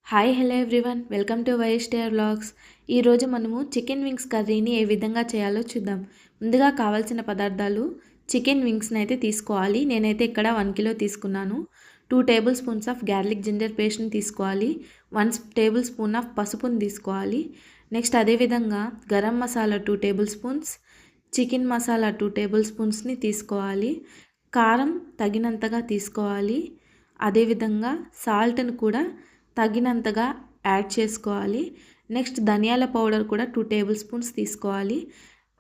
Hi hello everyone welcome to YSTR vlogs. ఈరోజు మనము chicken wings కర్రీని ఏ విధంగా చేయాలో చూద్దాం. ముందుగా కావాల్సిన పదార్థాలు చికెన్ వింగ్స్ని అయితే తీసుకోవాలి. నేనైతే ఇక్కడ 1 కిలో తీసుకున్నాను. 2 table spoons of garlic ginger పేస్ట్ని తీసుకోవాలి. 1 టేబుల్ స్పూన్ ఆఫ్ పసుపుని తీసుకోవాలి. నెక్స్ట్ అదేవిధంగా garam masala 2 tablespoons, chicken masala 2 table స్పూన్స్ని తీసుకోవాలి. కారం తగినంతగా తీసుకోవాలి. అదేవిధంగా సాల్ట్ని కూడా తగినంతగా యాడ్ చేసుకోవాలి. నెక్స్ట్ ధనియాల పౌడర్ కూడా 2 టేబుల్ స్పూన్స్ తీసుకోవాలి.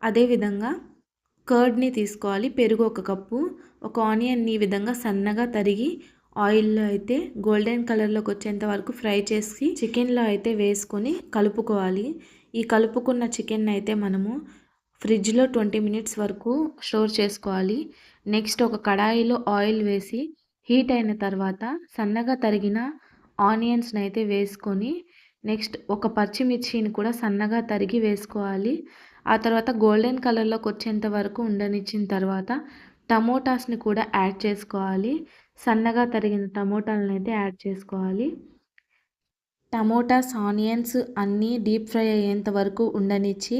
అదేవిధంగా కర్డ్ని తీసుకోవాలి. పెరుగు 1 కప్పు, ఒక ఆనియన్ని ఈ విధంగా సన్నగా తరిగి ఆయిల్లో అయితే గోల్డెన్ కలర్లోకి వచ్చేంత వరకు ఫ్రై చేసి చికెన్లో అయితే వేసుకొని కలుపుకోవాలి. ఈ కలుపుకున్న చికెన్ అయితే మనము ఫ్రిడ్జ్లో 20 మినిట్స్ వరకు స్టోర్ చేసుకోవాలి. నెక్స్ట్ ఒక కడాయిలో ఆయిల్ వేసి హీట్ అయిన తర్వాత సన్నగా తరిగిన ఆనియన్స్ని అయితే వేసుకొని నెక్స్ట్ ఒక పచ్చిమిర్చిని కూడా సన్నగా తరిగి వేసుకోవాలి. ఆ తర్వాత గోల్డెన్ కలర్లోకి వచ్చేంత వరకు ఉండనిచ్చిన తర్వాత టమోటాస్ని కూడా యాడ్ చేసుకోవాలి. సన్నగా తరిగిన టమోటాలను అయితే యాడ్ చేసుకోవాలి. టమోటాస్, ఆనియన్స్ అన్నీ డీప్ ఫ్రై అయ్యేంత వరకు ఉండనిచ్చి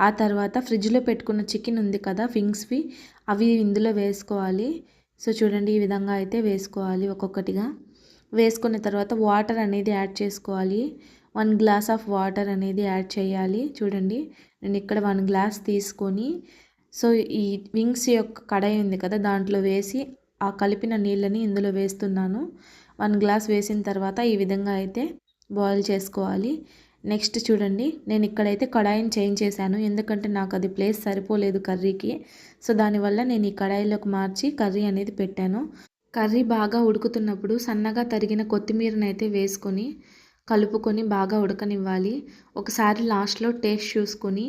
ఆ తర్వాత ఫ్రిడ్జ్లో పెట్టుకున్న చికెన్ ఉంది కదా వింగ్స్వి, అవి ఇందులో వేసుకోవాలి. సో చూడండి, ఈ విధంగా అయితే వేసుకోవాలి. ఒక్కొక్కటిగా వేసుకున్న తర్వాత వాటర్ అనేది యాడ్ చేసుకోవాలి. 1 గ్లాస్ ఆఫ్ వాటర్ అనేది యాడ్ చేయాలి. చూడండి, నేను ఇక్కడ 1 గ్లాస్ తీసుకొని సో ఈ వింగ్స్ యొక్క కడాయి ఉంది కదా దాంట్లో వేసి ఆ కలిపిన నీళ్ళని ఇందులో వేస్తున్నాను. 1 గ్లాస్ వేసిన తర్వాత ఈ విధంగా అయితే బాయిల్ చేసుకోవాలి. నెక్స్ట్ చూడండి, నేను ఇక్కడైతే కడాయిని చేంజ్ చేశాను, ఎందుకంటే నాకు అది ప్లేస్ సరిపోలేదు కర్రీకి. సో దానివల్ల నేను ఈ కడాయిలోకి మార్చి కర్రీ అనేది పెట్టాను. కర్రీ బాగా ఉడుకుతున్నప్పుడు సన్నగా తరిగిన కొత్తిమీరని అయితే వేసుకొని కలుపుకొని బాగా ఉడకనివ్వాలి. ఒకసారి లాస్ట్లో టేస్ట్ చూసుకొని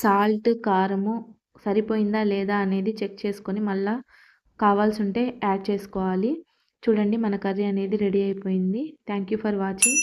సాల్ట్, కారము సరిపోయిందా లేదా అనేది చెక్ చేసుకొని మళ్ళీ కావాల్సి ఉంటే యాడ్ చేసుకోవాలి. చూడండి, మన కర్రీ అనేది రెడీ అయిపోయింది. Thank you for watching.